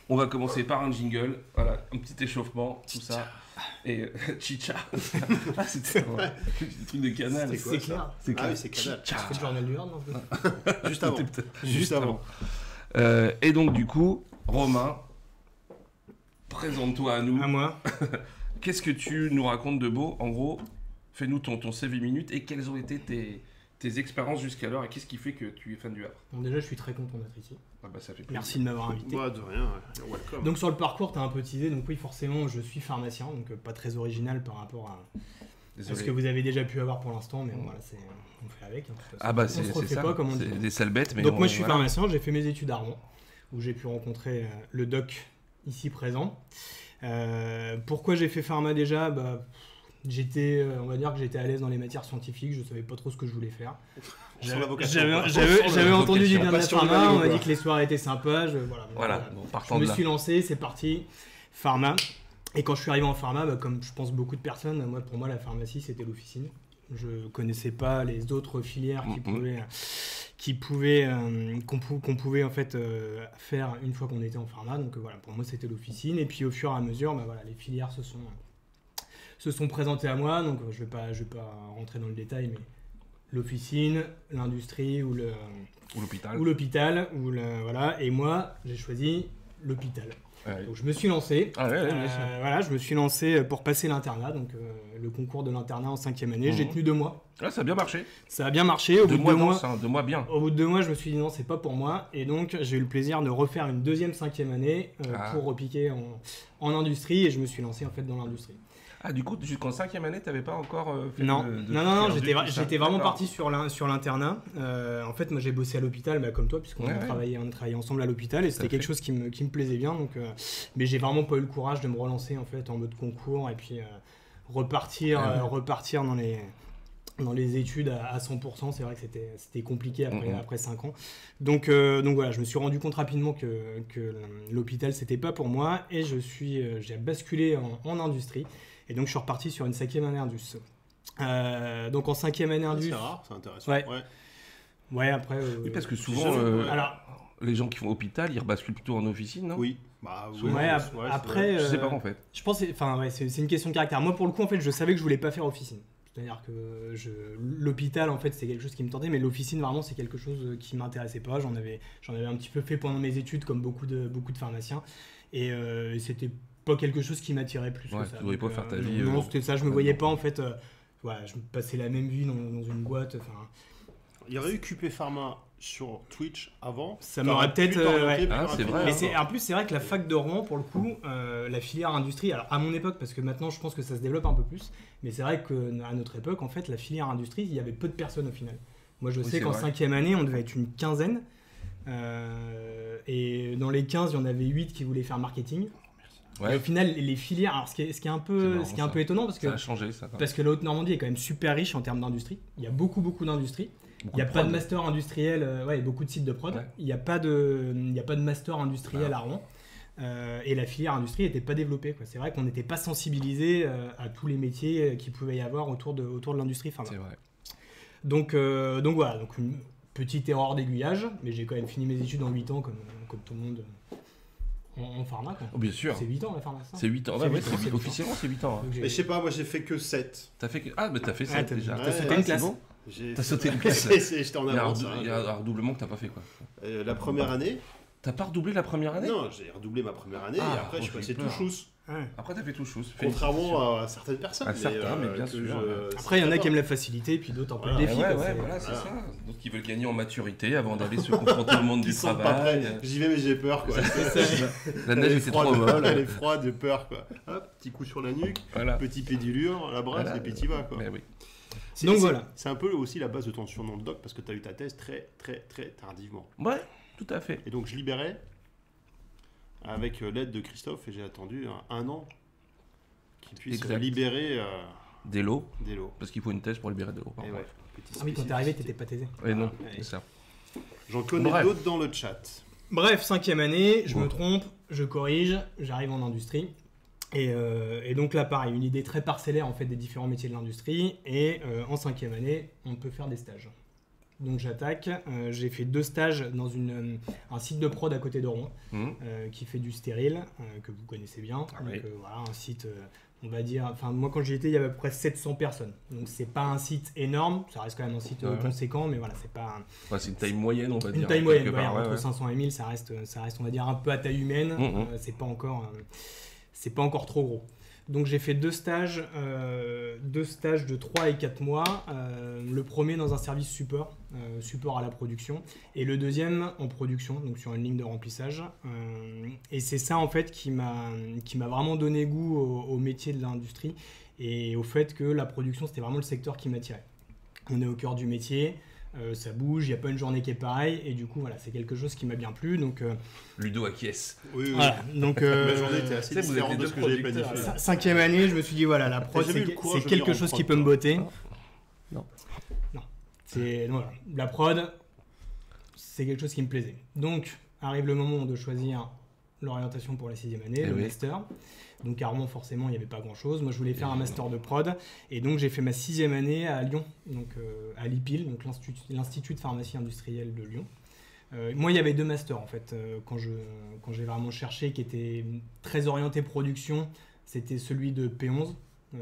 On va commencer par un jingle, voilà, un petit échauffement, tout ça. Et chicha. Ah, c'était un truc de Canal. C'est quoi, C'est ça clair. C'est Ah clair. oui, c'est Canal. Tu fais le journal du Nord, non? Juste avant. Juste avant. Et donc, du coup, Romain, présente-toi à nous. À moi. Qu'est-ce que tu nous racontes de beau? En gros, fais-nous ton CV minute et quelles ont été tes expériences jusqu'alors et qu'est-ce qui fait que tu es fan du Havre? Bon, déjà, je suis très content d'être ici. Ah bah, ça fait plaisir. Merci de m'avoir invité. Moi, de rien, ouais. Welcome. Donc sur le parcours, tu as un peu teasé. Donc oui, forcément, je suis pharmacien, donc pas très original par rapport à Désolé. ce que vous avez déjà pu avoir pour l'instant, mais bon, voilà, on fait avec. Hein, Ah bah on se c'est refait ça, pas, comme on dit. c'est des sales bêtes. Mais Donc moi, je suis voilà. pharmacien, j'ai fait mes études à Rouen, où j'ai pu rencontrer le doc ici présent. Pourquoi j'ai fait pharma déjà? On va dire que j'étais à l'aise dans les matières scientifiques, je savais pas trop ce que je voulais faire. Sur la vocation. J'avais entendu du bien de la Passion du pharma, maillot, on m'a quoi. dit que les soirs étaient sympas, Voilà, bon, partant je me de là. suis lancé, c'est parti, pharma. Et quand je suis arrivé en pharma, comme je pense beaucoup de personnes, pour moi la pharmacie c'était l'officine. Je connaissais pas les autres filières qu'on pouvait en fait faire une fois qu'on était en pharma. Donc voilà, pour moi c'était l'officine. Et puis au fur et à mesure, les filières se sont présentées à moi. Donc je vais pas rentrer dans le détail, mais l'officine, l'industrie ou l'hôpital, voilà. Et moi j'ai choisi l'hôpital. Ouais. Donc je me suis lancé. Ah ouais, bien sûr. Voilà, je me suis lancé pour passer l'internat, donc le concours de l'internat en 5e année. J'ai tenu 2 mois. Ah, ça a bien marché. Ça a bien marché. Au bout de 2 mois, c'est un 2 mois bien. au bout de 2 mois, je me suis dit non, c'est pas pour moi. Et donc j'ai eu le plaisir de refaire une deuxième 5e année pour repiquer en industrie. Et je me suis lancé en fait dans l'industrie. Ah, du coup, jusqu'en 5e année, t'avais pas encore fait Non, j'étais vraiment D'accord. parti sur l'internat. En fait, moi j'ai bossé à l'hôpital, comme toi, puisqu'on a travaillé ensemble à l'hôpital, et c'était quelque chose qui me plaisait bien. Donc, mais j'ai vraiment pas eu le courage de me relancer en fait en mode concours et puis repartir dans les études à 100%. C'est vrai que c'était compliqué après 5 ans. Donc voilà, je me suis rendu compte rapidement que l'hôpital c'était pas pour moi, et j'ai basculé en industrie. Et donc je suis reparti sur une 5e année Indus. Donc en 5e année Indus. C'est rare, c'est intéressant. Ouais, après. Oui, parce que souvent, alors, les gens qui font hôpital, ils rebasculent plutôt en officine, non? Oui. Après. Je sais pas en fait. Je pense, c'est une question de caractère. Moi, pour le coup, en fait, je savais que je voulais pas faire officine. C'est-à-dire que l'hôpital, en fait, c'est quelque chose qui me tentait, mais l'officine, vraiment, c'est quelque chose qui m'intéressait pas. J'en avais un petit peu fait pendant mes études, comme beaucoup de pharmaciens, et c'était pas quelque chose qui m'attirait plus que ça. Tu voulais pas faire ta vie. Non, c'était ça. Je me voyais pas, en fait. Je me passais la même vie dans une boîte. Il y aurait eu QP Pharma sur Twitch avant. Ça m'aurait peut-être. c'est vrai. Mais en plus, c'est vrai que la fac de Rouen, pour le coup, la filière industrie, alors à mon époque, parce que maintenant je pense que ça se développe un peu plus, mais c'est vrai qu'à notre époque, en fait, la filière industrie, il y avait peu de personnes au final. Moi, je sais qu'en 5e année, on devait être une quinzaine. Et dans les 15, il y en avait 8 qui voulaient faire marketing. Ouais. Et au final, les filières, alors ce qui est un peu étonnant, parce que Ça a changé, ça. la Haute-Normandie est quand même super riche en termes d'industrie. Il y a beaucoup d'industries. Il n'y a pas de master industriel, beaucoup de sites de prod. Ouais. Il n'y a pas de master industriel à Rouen. Et la filière industrie n'était pas développée, quoi. C'est vrai qu'on n'était pas sensibilisé à tous les métiers qu'il pouvait y avoir autour de l'industrie pharma. C'est vrai. Donc voilà, donc une petite erreur d'aiguillage, mais j'ai quand même fini mes études en 8 ans, comme tout le monde en pharma, quoi. Oh, bien sûr. C'est 8 ans la pharma, ça. C'est 8 ans. C'est Ouais, 8 ans, c'est 8 ans. officiellement, c'est 8 ans. hein. Donc, Mais je sais pas, moi j'ai fait que 7. T'as fait que... Ah, mais t'as fait ça déjà. T'as sauté une classe. Bon. J'ai- T'as sauté une classe. J'étais en Il y a un avance. il y a un redoublement que t'as pas fait, quoi. La première année. T'as pas redoublé la première année? Non, j'ai redoublé ma première année Ah, et après je suis j'ai passé peur. tout chousse. Ouais. Après, t'as fait tout chose. Contrairement à certaines personnes. À certains, mais bien que sûr. Après, il y en a qui aiment la facilité, puis d'autres un peu le Voilà. défi. Ouais, quoi. voilà, c'est Voilà. ça. Donc, ils veulent gagner en maturité avant d'aller se confronter au monde du Ils sont pas travail. prêts. J'y vais mais j'ai peur quoi. La neige était trop molle. Elle est froide, j'ai peur quoi. Hop, petit coup sur la nuque, Voilà. petit pédilure, la brasse Voilà. et puis t'y vas quoi. Mais oui. Donc voilà. C'est un peu aussi la base de ton surnom de doc parce que t'as eu ta thèse très tardivement. Ouais, tout à fait. Et donc je libérais avec l'aide de Christophe et j'ai attendu un an qu'il puisse Exact. libérer Des lots, des lots. parce qu'il faut une thèse pour libérer de l'eau. Et ouais, petite Ah oui, quand t'es arrivé, t'étais pas taisé. Et non, Ouais. c'est ça. J'en connais Bref. d'autres dans le chat. Bref, 5e année, je Ouais. me trompe, je corrige, j'arrive en industrie. Et donc là, pareil, une idée très parcellaire en fait des différents métiers de l'industrie. Et en 5e année, on peut faire des stages. Donc j'attaque. J'ai fait 2 stages dans un site de prod à côté de Rouen qui fait du stérile, que vous connaissez bien. Ah, donc oui. voilà, un site, on va dire, enfin moi quand j'y étais, il y avait à peu près 700 personnes. Donc c'est pas un site énorme, ça reste quand même un site Ouais. conséquent, mais voilà, c'est pas Ouais, c'est une taille moyenne, on va dire. une taille moyenne. quelque part, Entre 500 et 1000, ça reste, on va dire, un peu à taille humaine. C'est pas encore trop gros. Donc j'ai fait 2 stages de 3 et 4 mois. Le premier dans un service support à la production, et le deuxième en production, donc sur une ligne de remplissage. Et c'est ça en fait qui m'a vraiment donné goût au métier de l'industrie et au fait que la production c'était vraiment le secteur qui m'attirait. On est au cœur du métier. Ça bouge, il n'y a pas une journée qui est pareille, et du coup voilà, c'est quelque chose qui m'a bien plu. Donc Ludo acquiesce. Oui, oui. voilà, donc Ma journée était assez tu sais, vous êtes différente les de deux ce que j'avais producteurs, planifié. là. 5e année, je me suis dit voilà, la prod T'as jamais eu c'est le courage c'est de quelque venir en chose qui prod, peut me toi botter. Non. C'est voilà, la prod, c'est quelque chose qui me plaisait. Donc arrive le moment de choisir l'orientation pour la 6e année, Eh le oui. master. Donc à Rouen, forcément, il n'y avait pas grand-chose. Moi, je voulais faire un master de prod, et donc j'ai fait ma 6e année à Lyon, donc à l'IPIL, donc l'Institut de pharmacie industrielle de Lyon. Moi, il y avait 2 masters en fait quand j'ai vraiment cherché, qui étaient très orientés production. C'était celui de P11,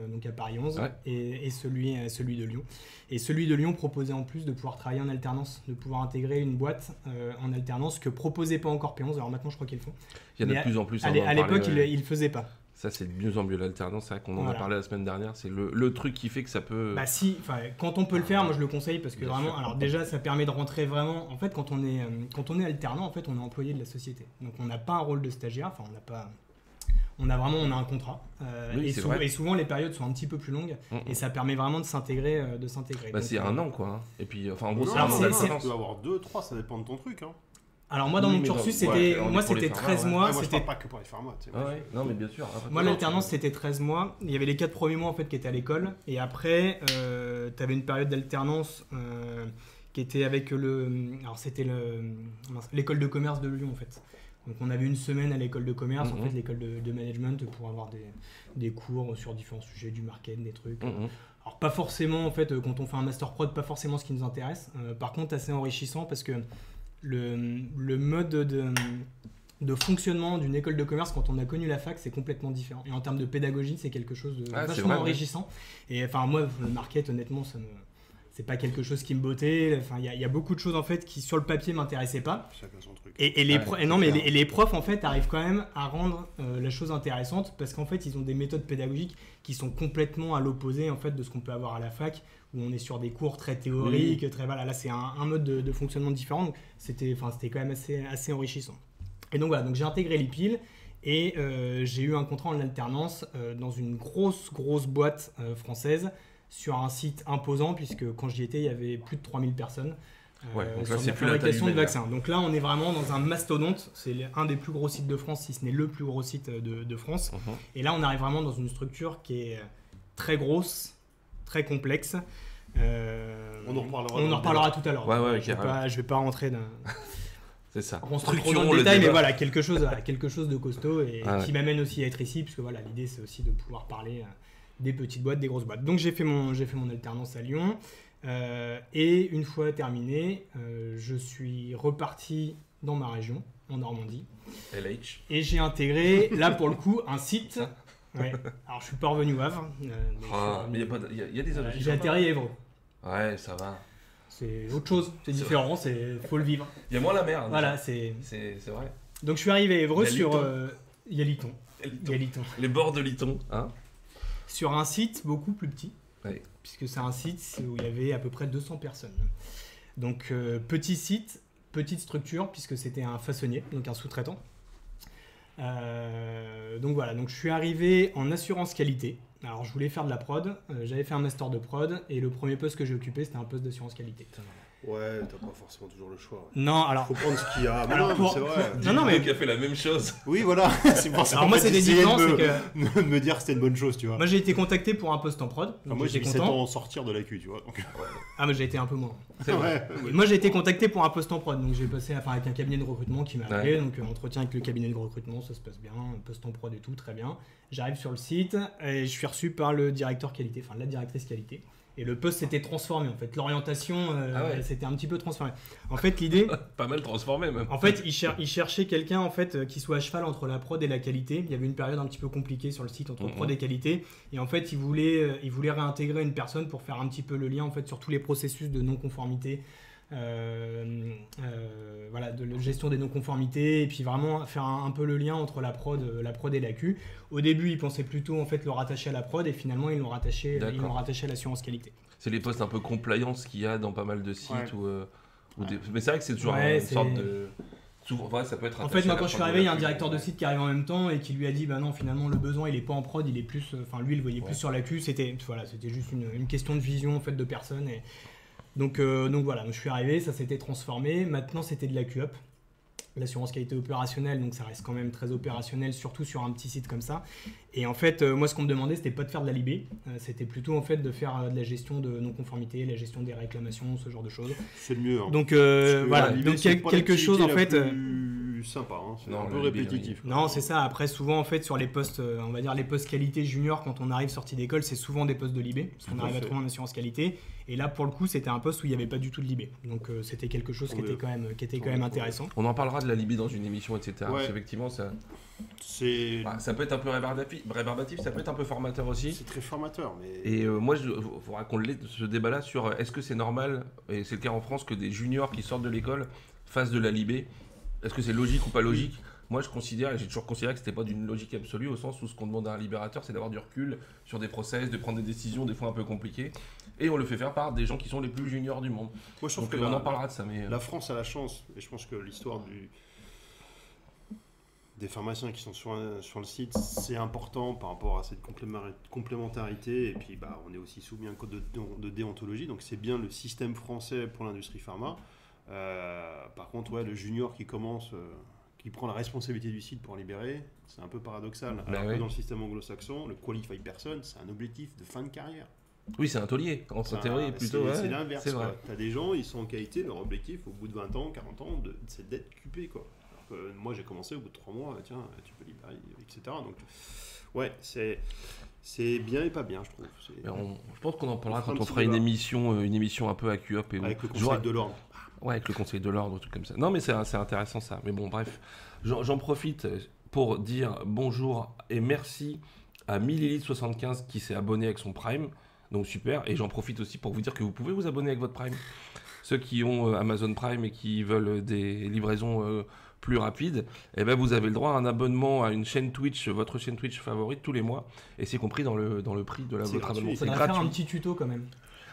donc à Paris 11, Ouais. et celui de Lyon. Et celui de Lyon proposait en plus de pouvoir travailler en alternance, de pouvoir intégrer une boîte en alternance que proposait pas encore P11. Alors maintenant, je crois qu'ils le font. Il y en a Mais de plus en plus. À hein, on en l'époque, parlait, ils le faisaient pas. Ça, c'est de mieux en mieux l'alternance. C'est vrai qu'on en a Voilà. parlé la semaine dernière. C'est le truc qui fait que ça peut. Bah si, quand on peut le faire, moi je le conseille parce que Bien vraiment, sûr. alors déjà ça permet de rentrer vraiment, en fait quand on est alternant, en fait on est employé de la société. Donc on n'a pas un rôle de stagiaire, enfin on a un contrat. Oui, et, c'est vrai. et souvent les périodes sont un petit peu plus longues et ça permet vraiment de s'intégrer. Bah, Donc, c'est un an, quoi. Hein. Et puis, enfin, en gros, c'est Non, un an c'est- d'alternance. tu peux avoir 2, 3, ça dépend de ton truc. Hein. Alors moi dans Oui, mon mais cursus, dans- ouais, c'était on est moi pour les c'était pharma, 13 ouais. mois, moi, je c'était parle pas que pour les pharma. Tu sais, Ah ouais. Non, mais bien sûr. Après, moi non, l'alternance tu- c'était 13 mois, il y avait les 4 premiers mois en fait qui étaient à l'école, et après tu avais une période d'alternance qui était avec c'était l'école de commerce de Lyon en fait. Donc on avait une semaine à l'école de commerce, en Mhm. fait l'école de management, pour avoir des cours sur différents sujets, du market, des trucs. Alors pas forcément en fait quand on fait un master prod, pas forcément ce qui nous intéresse. Par contre assez enrichissant parce que le mode de fonctionnement d'une école de commerce quand on a connu la fac, c'est complètement différent. Et en termes de pédagogie, c'est quelque chose de Ah, c'est vachement vrai, ouais. enrichissant. Et enfin moi le market, honnêtement, c'est pas quelque chose qui me bottait. Enfin il y a beaucoup de choses en fait qui sur le papier m'intéressaient pas. Chacun son truc. Et les, Ouais, pro- c'est non, mais clair. les profs en fait arrivent quand même à rendre la chose intéressante, parce qu'en fait ils ont des méthodes pédagogiques qui sont complètement à l'opposé en fait de ce qu'on peut avoir à la fac, où on est sur des cours très théoriques, très voilà, là c'est un mode de fonctionnement différent. Donc c'était quand même assez enrichissant. Et donc voilà, donc j'ai intégré l'IPIL et j'ai eu un contrat en alternance dans une grosse boîte française sur un site imposant, puisque quand j'y étais il y avait plus de 3000 personnes. Ouais, donc sur là, c'est la plus la taille fabrication de humaine, là. vaccins. Donc là, on est vraiment dans un mastodonte. C'est un des plus gros sites de France, si ce n'est le plus gros site de France. Et là, on arrive vraiment dans une structure qui est très grosse, très complexe. On en reparlera. On en reparlera tout à l'heure. Ouais, ouais, je carrément. vais pas rentrer dans C'est ça. trop dans Structurons le détail, mais débat. voilà, quelque chose de costaud, et Ah ouais. qui m'amène aussi à être ici, puisque voilà, l'idée c'est aussi de pouvoir parler des petites boîtes, des grosses boîtes. Donc j'ai fait mon alternance à Lyon. Et une fois terminé, je suis reparti dans ma région, en Normandie, LH. et j'ai intégré, là pour le coup, un site. Ouais. Alors je suis pas revenu au Havre, mais Ah, mais il y a des industries j'ai sympas. atterri à Évreux. Ouais, ça va. C'est autre chose, c'est différent, faut le vivre. Il y a moins la mer. hein, Voilà, déjà. C'est vrai. donc je suis arrivé à Évreux Il y a sur Lyton. il y a Lyton. Il y a Lyton. Les bords de Lyton. Hein Sur un site beaucoup plus petit, Ouais. puisque c'est un site où il y avait à peu près 200 personnes. Donc petit site, petite structure, puisque c'était un façonnier, donc un sous-traitant. Donc voilà, donc je suis arrivé en assurance qualité. Alors je voulais faire de la prod, j'avais fait un master de prod, et le premier poste que j'ai occupé, c'était un poste d'assurance qualité. Ouais, t'as pas forcément toujours le choix. Ouais. Non, alors... Faut prendre ce qu'il y a. Mais Alors, non, pour- c'est vrai. Non, mais qui a fait la même chose. Oui, voilà. C'est pour ça alors qu'en moi fait, c'était j'essayais différent, de c'est me- que de me dire que c'était une bonne chose, tu vois. moi j'ai été contacté pour un poste en prod, donc Moi, j'ai j'étais mis 7 ans content. à sortir de la Q, tu vois. Donc, Ah mais j'ai été un peu moins. C'est vrai. ouais. Et moi j'ai été contacté pour un poste en prod, donc j'ai passé avec un cabinet de recrutement qui m'a appelé, Ouais. donc entretien avec le cabinet de recrutement, ça se passe bien, poste en prod et tout, très bien. J'arrive sur le site et je suis reçu par le directeur qualité, enfin la directrice qualité, Et le poste s'était transformé en fait. L'orientation s'était un petit peu transformée. En fait, l'idée. Pas mal transformé même. En fait, il cherchait quelqu'un en fait qui soit à cheval entre la prod et la qualité. Il y avait une période un petit peu compliquée sur le site entre prod et qualité. Et en fait, il voulait réintégrer une personne pour faire un petit peu le lien en fait sur tous les processus de non-conformité. De gestion des non-conformités et puis vraiment faire un peu le lien entre la prod et la Q. Au début, ils pensaient plutôt en fait le rattacher à la prod et finalement ils l'ont rattaché à l'assurance qualité. C'est les postes un peu compliance qu'il y a dans pas mal de sites mais c'est vrai que c'est toujours une sorte de souvent ça peut être en fait moi quand je suis arrivé il y a un directeur de site qui arrive en même temps et qui lui a dit bah non finalement le besoin il est pas en prod, il est plus lui il le voyait plus sur la Q, c'était juste une question de vision en fait de personne et donc voilà, je suis arrivé, ça s'était transformé. Maintenant, c'était de la Q-Up, l'assurance qualité opérationnelle, donc ça reste quand même très opérationnel, surtout sur un petit site comme ça. Et en fait, moi, ce qu'on me demandait, c'était pas de faire de la Libé, c'était plutôt en fait de faire de la gestion de non-conformité, la gestion des réclamations, ce genre de choses. C'est le mieux. Hein. Donc voilà, donc quelque chose en fait. Sympa, hein. C'est non, un peu répétitif. Non, c'est ça. Après, souvent, en fait, sur les postes, on va dire les postes qualité junior, quand on arrive sorti d'école, c'est souvent des postes de Libé, parce qu'on arrive à trouver en assurance qualité. Et là, pour le coup, c'était un poste où il n'y avait pas du tout de Libé. Donc, c'était quelque chose qui était quand même intéressant. On en parlera de la Libé dans une émission, etc. Ouais. Effectivement, ça peut être un peu rébarbatif, ça peut être un peu formateur aussi. C'est très formateur. Mais... Et moi, je vous raconte ce débat-là sur est-ce que c'est normal, et c'est le cas en France, que des juniors qui sortent de l'école fassent de la Libé. Est-ce que c'est logique ou pas logique ? Moi, je considère, et j'ai toujours considéré que c'était pas d'une logique absolue, au sens où ce qu'on demande à un libérateur, c'est d'avoir du recul sur des process, de prendre des décisions des fois un peu compliquées, et on le fait faire par des gens qui sont les plus juniors du monde. Moi, je trouve donc, on en parlera de ça. Mais la France a la chance, et je pense que l'histoire des pharmaciens qui sont sur le site, c'est important par rapport à cette complémentarité, et puis on est aussi soumis à un code de déontologie, donc c'est bien le système français pour l'industrie pharma. Par contre, le junior qui commence, qui prend la responsabilité du site pour libérer, c'est un peu paradoxal. Alors que dans le système anglo-saxon, le qualified person, c'est un objectif de fin de carrière. Oui, c'est un taulier, en théorie, plutôt. C'est l'inverse. Tu as des gens, ils sont en qualité, leur objectif, au bout de 20 ans, 40 ans, c'est d'être QP. Quoi. Alors que moi, j'ai commencé au bout de 3 mois, tiens, tu peux libérer, etc. Donc, c'est bien et pas bien, je trouve. Je pense qu'on en parlera quand on fera une émission un peu à Q-Up. Avec le conseil de l'ordre. Ouais, avec le conseil de l'ordre, truc comme ça. Non, mais c'est intéressant ça. Mais bon, bref, j'en profite pour dire bonjour et merci à Millilitre75 qui s'est abonné avec son Prime. Donc super. Et j'en profite aussi pour vous dire que vous pouvez vous abonner avec votre Prime. Ceux qui ont Amazon Prime et qui veulent des livraisons plus rapides, vous avez le droit à un abonnement à une chaîne Twitch, votre chaîne Twitch favorite tous les mois. Et c'est compris dans le prix de votre abonnement. C'est gratuit. Faire un petit tuto quand même.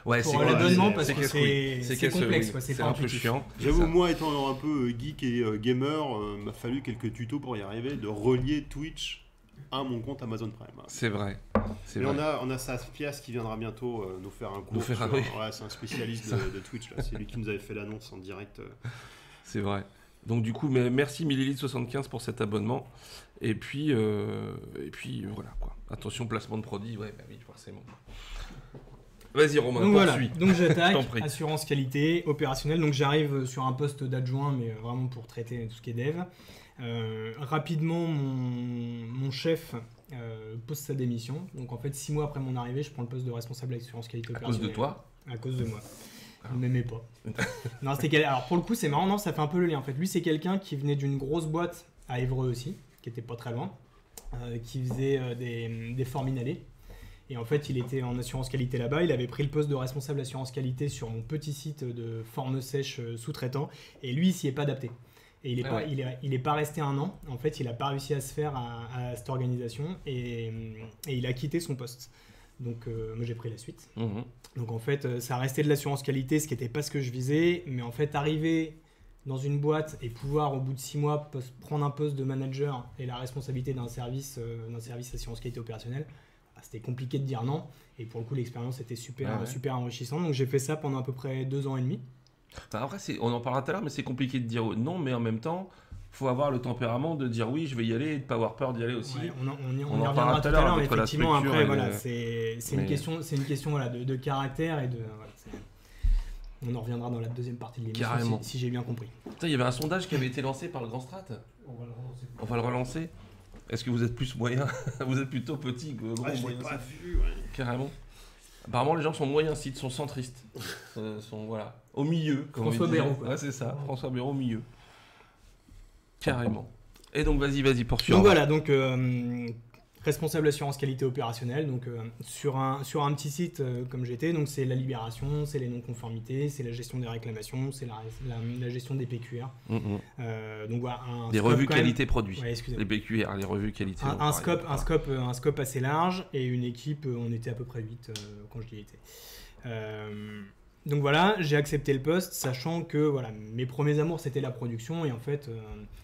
Ouais, pour l'abonnement parce que c'est complexe, c'est un peu chiant. J'avoue, moi étant un peu geek et gamer, m'a fallu quelques tutos pour y arriver, de relier Twitch à mon compte Amazon Prime. C'est vrai. On a Saspias qui viendra bientôt nous faire un cours. C'est un spécialiste de Twitch. Là. C'est lui qui nous avait fait l'annonce en direct. C'est vrai. Donc du coup, merci Millilitre75 pour cet abonnement. Et puis voilà quoi. Attention, placement de produit, oui, forcément. Vas-y Romain, donc voilà, donc j'attaque, assurance qualité, opérationnelle, donc j'arrive sur un poste d'adjoint, mais vraiment pour traiter tout ce qui est dev. Rapidement, mon chef pose sa démission, donc en fait 6 mois après mon arrivée, je prends le poste de responsable assurance qualité opérationnelle. À cause de toi ? À cause de moi. Il ne m'aimait pas. Non, alors pour le coup c'est marrant, non, ça fait un peu le lien en fait. Lui c'est quelqu'un qui venait d'une grosse boîte à Évreux aussi, qui était pas très loin, qui faisait des forminalés. Et en fait, il était en assurance qualité là-bas. Il avait pris le poste de responsable assurance qualité sur mon petit site de forme sèche sous-traitant. Et lui, il s'y est pas adapté. Et il est pas resté 1 an. En fait, il n'a pas réussi à se faire à cette organisation. Et il a quitté son poste. Donc, moi, j'ai pris la suite. Mmh. Donc, en fait, ça restait de l'assurance qualité, ce qui n'était pas ce que je visais. Mais en fait, arriver dans une boîte et pouvoir, au bout de 6 mois, prendre un poste de manager et la responsabilité d'un service assurance qualité opérationnelle, c'était compliqué de dire non, et pour le coup l'expérience était super enrichissante, donc j'ai fait ça pendant à peu près 2 ans et demi. Après, on en parlera tout à l'heure, mais c'est compliqué de dire non, mais en même temps, il faut avoir le tempérament de dire oui, je vais y aller, et de ne pas avoir peur d'y aller aussi. Ouais, on y reviendra tout à l'heure, mais effectivement, après, c'est une question voilà, de caractère, et on en reviendra dans la deuxième partie de l'émission, si j'ai bien compris. Putain, il y avait un sondage qui avait été lancé par le Grand Strat. On va le relancer. Est-ce que vous êtes plus moyen ? Vous êtes plutôt petit, gros, moyen. Je l'ai pas vu, Carrément. Apparemment, les gens sont moyens sites, sont centristes. Sont, voilà, au milieu. Comme François on disait. Bayrou, quoi. Ouais, c'est ça, François Bayrou au milieu. Carrément. Et donc, vas-y, poursuis. Donc voilà, donc responsable assurance qualité opérationnelle, donc sur un petit site comme j'étais, donc c'est la libération, c'est les non-conformités, c'est la gestion des réclamations, c'est la gestion des PQR. Donc voilà, des revues qualité produit. Ouais, excusez-moi. Les PQR, les revues qualité. Un scope assez large et une équipe, on était à peu près 8 quand j'y étais. Donc voilà, j'ai accepté le poste, sachant que voilà, mes premiers amours c'était la production et en fait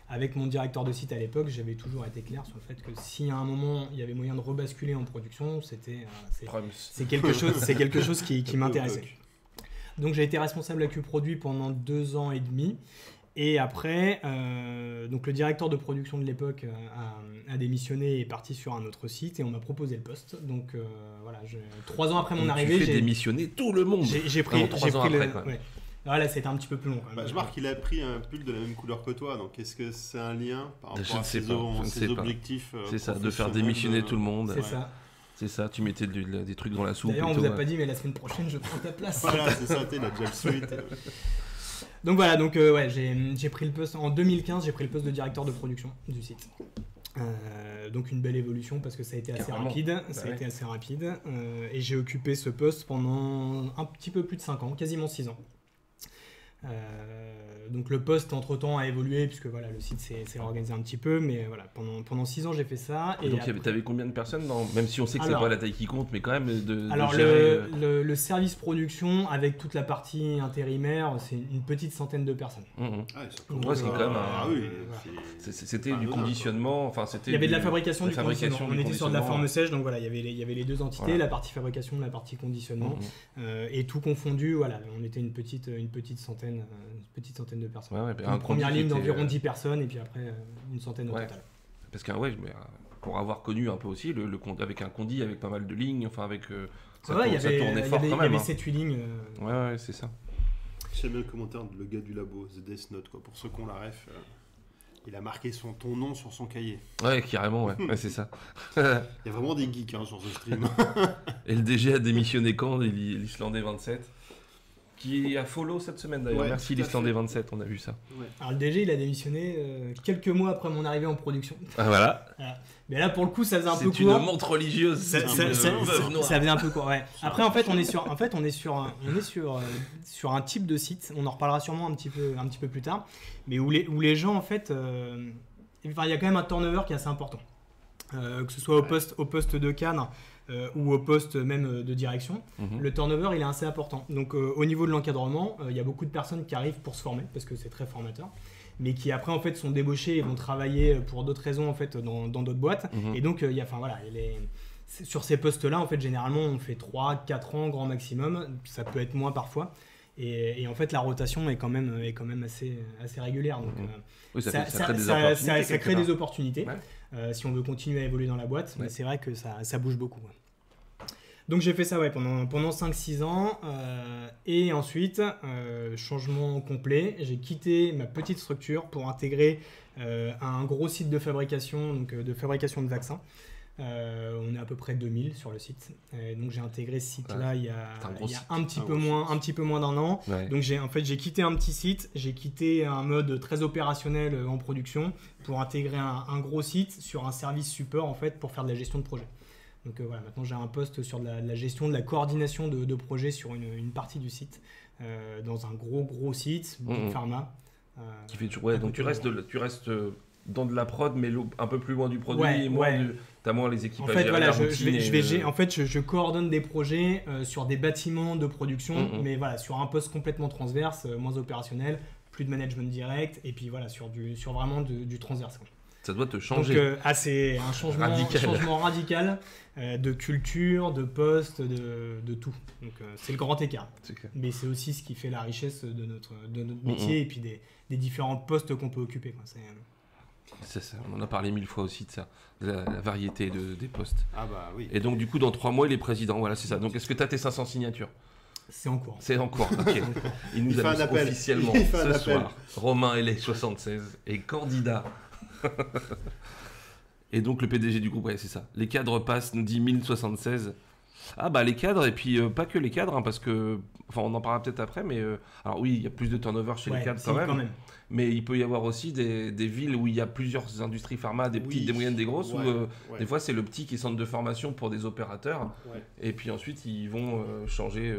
avec mon directeur de site à l'époque, j'avais toujours été clair sur le fait que si à un moment il y avait moyen de rebasculer en production, c'est quelque chose qui m'intéressait. Donc j'ai été responsable AQ Produit pendant 2 ans et demi. Et après, donc le directeur de production de l'époque a démissionné et est parti sur un autre site et on m'a proposé le poste. Donc voilà, 3 ans après mon arrivée, j'ai démissionné tout le monde. J'ai pris 3 ans après. Ouais. Voilà, c'était un petit peu plus long. Je remarque qu'il a pris un pull de la même couleur que toi. Donc est-ce que c'est un lien par rapport à ses objectifs C'est ça, de faire démissionner tout le monde. C'est ça. C'est ça, tu mettais des trucs dans la soupe. D'ailleurs, on vous a pas dit, mais la semaine prochaine, je prends ta place. Voilà, c'est ça, il a déjà le suite. Donc voilà, donc ouais, j'ai pris le poste en 2015, j'ai pris le poste de directeur de production du site. Donc une belle évolution parce que ça a été assez rapide. Et j'ai occupé ce poste pendant un petit peu plus de 5 ans, quasiment 6 ans. Donc le poste entre-temps a évolué puisque voilà, le site s'est organisé un petit peu, mais voilà, pendant 6 ans j'ai fait ça. Et donc tu avais combien de personnes même si on sait que c'est pas la taille qui compte, mais quand même de gérer... le service production avec toute la partie intérimaire, c'est une petite centaine de personnes. Donc, c'est quand même c'était du conditionnement, enfin c'était. Il y avait de la fabrication, du conditionnement. On était sur de la forme sèche, donc voilà, il y avait les deux entités, la partie fabrication, la partie conditionnement, et tout confondu. Voilà, on était une petite centaine de personnes. Une première ligne d'environ 10 personnes et puis après une centaine au total. Parce que pour avoir connu un peu aussi avec un condi avec pas mal de lignes, enfin avec ça tournait fort quand même. Il y avait 7-8 lignes. Ouais, c'est ça. J'aime bien le commentaire de le gars du labo, The Death Note, quoi. Pour ceux qui ont la ref, il a marqué ton nom sur son cahier. Ouais, carrément, ouais, c'est ça. Il y a vraiment des geeks sur ce stream. Et le DG a démissionné quand, l'Islandais 27 qui a follow cette semaine d'ailleurs. Ouais, merci l'Islandais 27, on a vu ça. Ouais. Alors le DG il a démissionné quelques mois après mon arrivée en production. Ah voilà. Mais là pour le coup ça faisait un peu court. C'est une montre religieuse. Ça faisait un peu court. Ouais. Après en fait on est sur un type de site. On en reparlera sûrement un petit peu plus tard. Mais où les gens en fait, il y a quand même un turnover qui est assez important. Que ce soit au poste de cadre. Ou au poste même de direction, le turnover il est assez important. Donc au niveau de l'encadrement, il y a beaucoup de personnes qui arrivent pour se former parce que c'est très formateur, mais qui après en fait sont débauchés et vont travailler pour d'autres raisons en fait dans d'autres boîtes. Et donc sur ces postes-là en fait généralement on fait 3-4 ans grand maximum, ça peut être moins parfois. Et en fait la rotation est quand même assez régulière. Donc ça crée des opportunités. Ouais. Si on veut continuer à évoluer dans la boîte, mais c'est vrai que ça bouge beaucoup. Donc j'ai fait ça pendant 5-6 ans et ensuite, changement complet, j'ai quitté ma petite structure pour intégrer un gros site de fabrication, de vaccins. On est à peu près 2000 sur le site. Donc j'ai intégré ce site-là il y a un petit peu moins d'un an. Ouais. Donc j'ai quitté un petit site, j'ai quitté un mode très opérationnel en production pour intégrer un gros site sur un service support en fait pour faire de la gestion de projet. Donc voilà, maintenant j'ai un poste sur de la gestion, de la coordination de projet sur une partie du site dans un gros site, pharma. Qui fait donc tu restes dans de la prod, mais un peu plus loin du produit, t'as moins les équipes à gérer. Voilà, je coordonne des projets sur des bâtiments de production, mais voilà, sur un poste complètement transverse, moins opérationnel, plus de management direct, et puis voilà, sur vraiment du transverse. Ça doit te changer. Donc c'est un changement radical de culture, de poste, de tout. Donc c'est le grand écart. Mais c'est aussi ce qui fait la richesse de notre métier et puis des différents postes qu'on peut occuper, quoi. C'est ça, on en a parlé 1000 fois aussi de ça, de la variété des postes. Ah bah oui. Et donc du coup dans 3 mois il est président, voilà c'est ça. Donc est-ce que tu as tes 500 signatures ? C'est en cours. C'est en cours, ok. Il nous annonce officiellement ce soir, Romain Hellé 76 est candidat. Et donc le PDG du groupe, ouais c'est ça. Les cadres passent, nous dit 1076. Ah bah les cadres, et puis pas que les cadres, hein, parce que, enfin on en parlera peut-être après, mais alors oui, il y a plus de turnover chez les cadres si, quand même, mais il peut y avoir aussi des villes où il y a plusieurs industries pharma, des petites, des moyennes, des grosses, où des fois c'est le petit qui est centre de formation pour des opérateurs, et puis ensuite ils vont changer...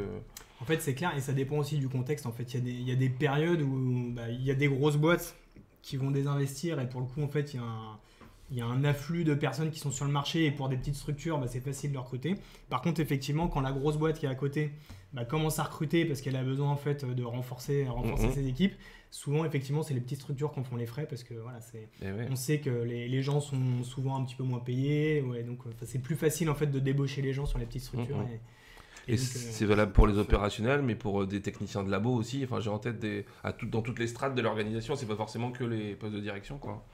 En fait c'est clair, et ça dépend aussi du contexte. En fait il y a des périodes où il y a des grosses boîtes qui vont désinvestir, et pour le coup en fait il y a un afflux de personnes qui sont sur le marché, et pour des petites structures, c'est facile de leur côté. Par contre, effectivement, quand la grosse boîte qui est à côté commence à recruter parce qu'elle a besoin en fait de renforcer ses équipes, souvent, effectivement, c'est les petites structures qui en font les frais, parce que voilà, on sait que les gens sont souvent un petit peu moins payés, donc c'est plus facile en fait de débaucher les gens sur les petites structures. Et donc, c'est valable pour les opérationnels, mais pour des techniciens de labo aussi. Enfin, j'ai en tête dans toutes les strates de l'organisation, c'est pas forcément que les postes de direction, quoi.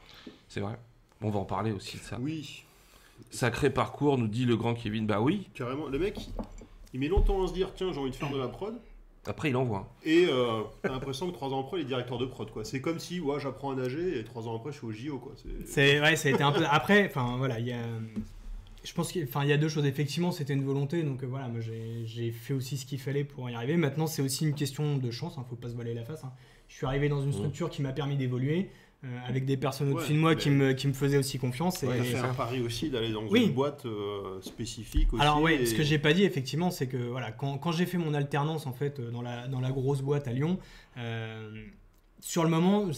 C'est vrai. On va en parler aussi de ça. Oui. Sacré parcours, nous dit le grand Kevin. Bah oui. Carrément. Le mec, il met longtemps à se dire, tiens, j'ai envie de faire de la prod. Après, il envoie. Et t'as l'impression que 3 ans après, il est directeur de prod, quoi. C'est comme si, j'apprends à nager, et 3 ans après, je suis au JO, quoi. Ça a été un peu... Après, enfin, voilà, je pense qu'il y a deux choses. Effectivement, c'était une volonté, donc voilà, moi j'ai fait aussi ce qu'il fallait pour y arriver. Maintenant, c'est aussi une question de chance, faut pas se voiler la face. Je suis arrivé dans une structure qui m'a permis d'évoluer, avec des personnes au-dessus de moi qui me faisaient aussi confiance. Tu as fait un pari aussi d'aller dans une boîte spécifique aussi. Alors ce que j'ai pas dit effectivement, c'est que voilà, quand j'ai fait mon alternance en fait dans la grosse boîte à Lyon, sur le moment,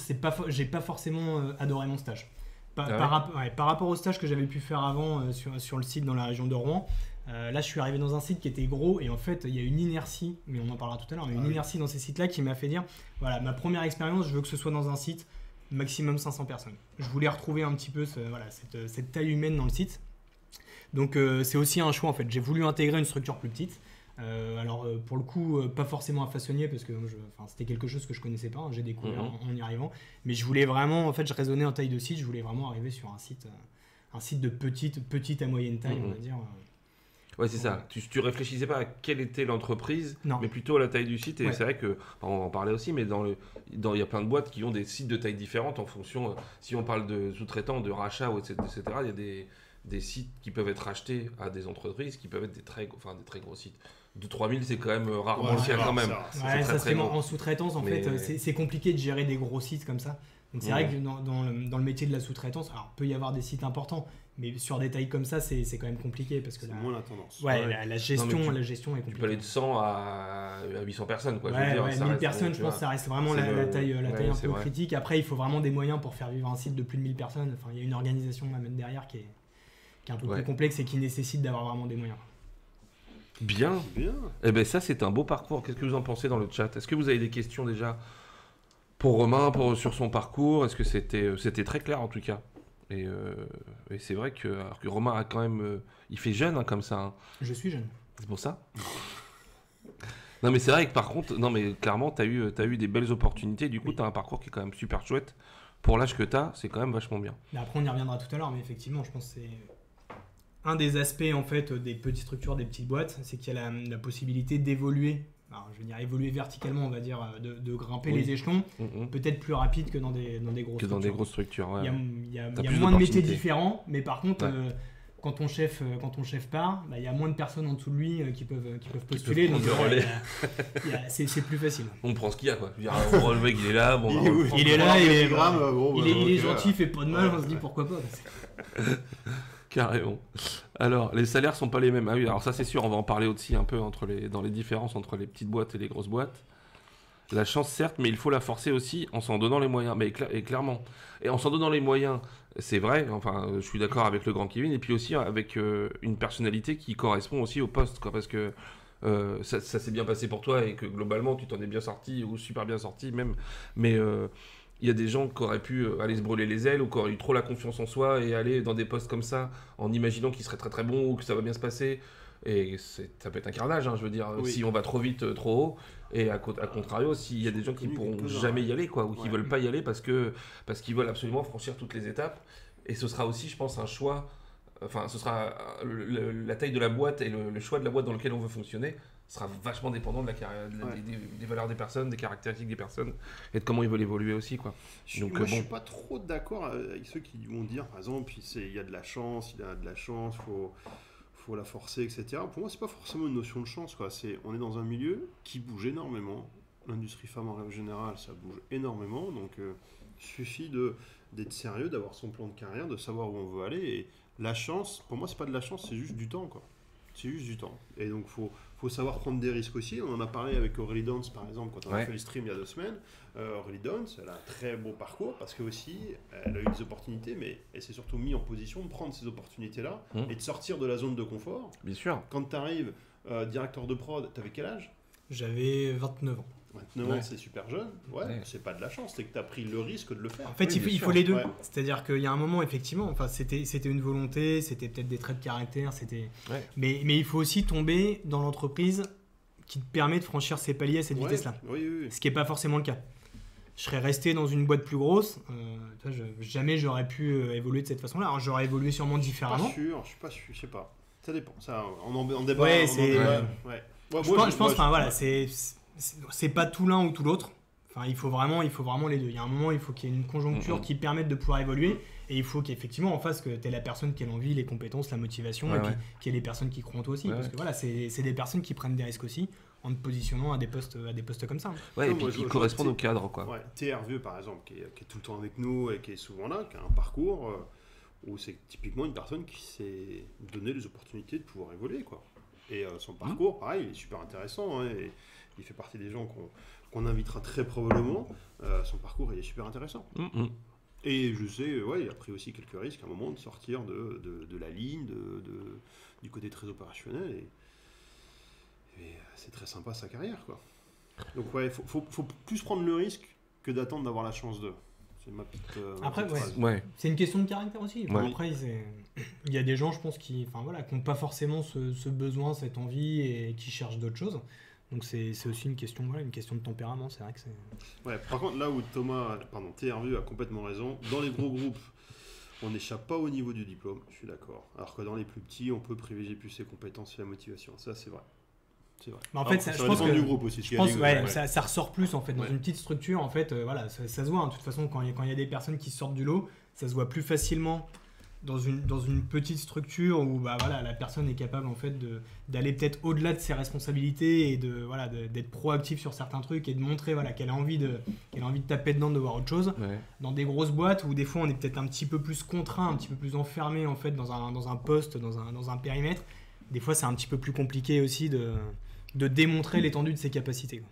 j'ai pas forcément adoré mon stage. Par rapport au stage que j'avais pu faire avant sur le site dans la région de Rouen, là je suis arrivé dans un site qui était gros, et en fait il y a une inertie, mais on en parlera tout à l'heure, mais une inertie dans ces sites-là qui m'a fait dire, voilà, ma première expérience, je veux que ce soit dans un site maximum 500 personnes. Je voulais retrouver un petit peu cette taille humaine dans le site. Donc c'est aussi un choix en fait. J'ai voulu intégrer une structure plus petite. Pour le coup, pas forcément un façonnier, parce que c'était quelque chose que je connaissais pas, j'ai découvert en y arrivant. Mais je voulais vraiment, en fait, je raisonnais en taille de site, je voulais vraiment arriver sur un site de petite à moyenne taille, on va dire. Ouais, c'est ça. Tu réfléchissais pas à quelle était l'entreprise, mais plutôt à la taille du site. Et c'est vrai que, on va en parler aussi, mais il y a plein de boîtes qui ont des sites de taille différentes en fonction, si on parle de sous-traitants, de rachats, etc., il y a des sites qui peuvent être rachetés à des entreprises qui peuvent être des très gros sites. De 3000, c'est quand même rarement le cas quand même. En sous-traitance, en fait, c'est compliqué de gérer des gros sites comme ça. Donc c'est vrai que dans le métier de la sous-traitance, alors peut y avoir des sites importants, mais sur des tailles comme ça, c'est quand même compliqué, parce que c'est moins la tendance. La gestion est compliquée. Tu peux aller de 100 à 800 personnes, quoi. 1000 personnes, je pense que ça reste vraiment la taille un peu critique. Après, il faut vraiment des moyens pour faire vivre un site de plus de 1000 personnes. Enfin, il y a une organisation à mettre derrière qui est un peu plus complexe et qui nécessite d'avoir vraiment des moyens. Bien. Eh ben ça, c'est un beau parcours. Qu'est-ce que vous en pensez dans le chat? Est-ce que vous avez des questions déjà pour Romain, sur son parcours? Est-ce que c'était très clair en tout cas? Et c'est vrai que Romain a quand même... il fait jeune comme ça. Hein. Je suis jeune. C'est pour ça. Non mais c'est vrai que par contre, clairement, t'as eu des belles opportunités. Du coup, t'as un parcours qui est quand même super chouette. Pour l'âge que t'as, c'est quand même vachement bien. Mais après, on y reviendra tout à l'heure, mais effectivement, je pense que c'est... Un des aspects en fait des petites structures, des petites boîtes, c'est qu'il y a la possibilité d'évoluer. Alors, je veux dire évoluer verticalement, on va dire, de grimper les échelons, peut-être plus rapide que dans des grosses structures. Dans des grosses structures, ouais. Il y a moins de métiers différents, mais par contre, quand ton chef part, il y a moins de personnes en dessous de lui qui peuvent postuler, donc c'est plus facile. On prend ce qu'il y a, quoi. Le mec, il est là, il est là, il est gentil, il fait pas de mal, on se dit pourquoi pas. Carrément. Alors, les salaires sont pas les mêmes. Ah oui, alors ça c'est sûr, on va en parler aussi un peu dans les différences entre les petites boîtes et les grosses boîtes. La chance certes, mais il faut la forcer aussi en s'en donnant les moyens. Mais clairement. Et en s'en donnant les moyens, c'est vrai, enfin, je suis d'accord avec le grand Kevin, et puis aussi avec une personnalité qui correspond aussi au poste, quoi, parce que ça s'est bien passé pour toi et que globalement tu t'en es bien sorti, ou super bien sorti même, mais... il y a des gens qui auraient pu aller se brûler les ailes ou qui auraient eu trop la confiance en soi et aller dans des postes comme ça en imaginant qu'ils seraient très très bons ou que ça va bien se passer. Et ça peut être un carnage, je veux dire, si on va trop vite, trop haut. Et à contrario, s'il y a des gens qui ne pourront jamais y aller, quoi, ou qui ne veulent pas y aller parce qu'ils veulent absolument franchir toutes les étapes. Et ce sera aussi, je pense, un choix. Enfin, ce sera la taille de la boîte et le choix de la boîte dans laquelle on veut fonctionner sera vachement dépendant de des valeurs des personnes, des caractéristiques des personnes et de comment ils veulent évoluer aussi, quoi. Je suis pas trop d'accord avec ceux qui vont dire, par exemple, il y a de la chance, faut la forcer, etc. Pour moi, c'est pas forcément une notion de chance, quoi. On est dans un milieu qui bouge énormément. L'industrie pharma en règle générale, ça bouge énormément. Donc, il suffit d'être sérieux, d'avoir son plan de carrière, de savoir où on veut aller. Et la chance, pour moi, c'est pas de la chance, c'est juste du temps, quoi. C'est juste du temps. Et donc, faut savoir prendre des risques aussi. On en a parlé avec Aurélie Dance, par exemple, quand on a fait le stream il y a 2 semaines. Aurélie Dance, elle a un très beau parcours parce que aussi, elle a eu des opportunités, mais elle s'est surtout mise en position de prendre ces opportunités-là et de sortir de la zone de confort. Bien sûr. Quand tu arrives directeur de prod, tu avais quel âge ? J'avais 29 ans. 29 ans, c'est super jeune. Ouais. C'est pas de la chance, c'est que tu as pris le risque de le faire. En fait, il faut les deux. Ouais. C'est-à-dire qu'il y a un moment, effectivement, enfin, c'était une volonté, c'était peut-être des traits de caractère, mais il faut aussi tomber dans l'entreprise qui te permet de franchir ces paliers à cette vitesse-là. Oui. Ce qui n'est pas forcément le cas. Je serais resté dans une boîte plus grosse, jamais j'aurais pu évoluer de cette façon-là. Alors, j'aurais évolué sûrement différemment. Je suis pas sûr, je sais pas. Ça dépend. Ça, on en débat. Ouais, je pense, voilà, c'est pas tout l'un ou tout l'autre. Enfin, il faut vraiment les deux. Il y a un moment, il faut qu'il y ait une conjoncture qui permette de pouvoir évoluer, et il faut qu'effectivement en face que tu aies la personne qui ait l'envie, les compétences, la motivation, et puis qu'il y ait les personnes qui croient en toi aussi, parce que voilà, c'est des personnes qui prennent des risques aussi en te positionnant à des postes comme ça. Ouais, et puis qui correspondent au cadre, quoi. Ouais, Théa Hervieux, par exemple, qui est tout le temps avec nous et qui est souvent là, qui a un parcours où c'est typiquement une personne qui s'est donné les opportunités de pouvoir évoluer, quoi. Et son parcours, pareil, il est super intéressant, hein, et il fait partie des gens qu'on invitera très probablement. Son parcours, il est super intéressant. Et je sais, il a pris aussi quelques risques à un moment de sortir de la ligne, du côté très opérationnel. Et c'est très sympa sa carrière, quoi. Donc il faut plus prendre le risque que d'attendre d'avoir la chance de. C'est ma petite après, phrase. C'est une question de caractère aussi. Ouais. Après, il y a des gens, je pense, qui n'ont pas forcément ce besoin, cette envie, et qui cherchent d'autres choses. Donc c'est aussi une question de tempérament. C'est vrai que c'est. Ouais. Par contre, là où Théa Hervieux a complètement raison, dans les gros groupes, on n'échappe pas au niveau du diplôme. Je suis d'accord. Alors que dans les plus petits, on peut privilégier plus ses compétences et la motivation. Ça, c'est vrai. Mais en fait, je pense que du groupe aussi. Ça ressort plus en fait dans une petite structure. En fait, ça se voit. Hein. De toute façon, quand il y a des personnes qui sortent du lot, ça se voit plus facilement dans une petite structure où la personne est capable en fait d'aller peut-être au-delà de ses responsabilités et d'être proactive sur certains trucs et de montrer qu'elle a envie de taper dedans, de voir autre chose. Ouais. Dans des grosses boîtes où des fois on est peut-être un petit peu plus contraint, un petit peu plus enfermé en fait dans un poste, dans un périmètre. Des fois, c'est un petit peu plus compliqué aussi de démontrer l'étendue de ses capacités.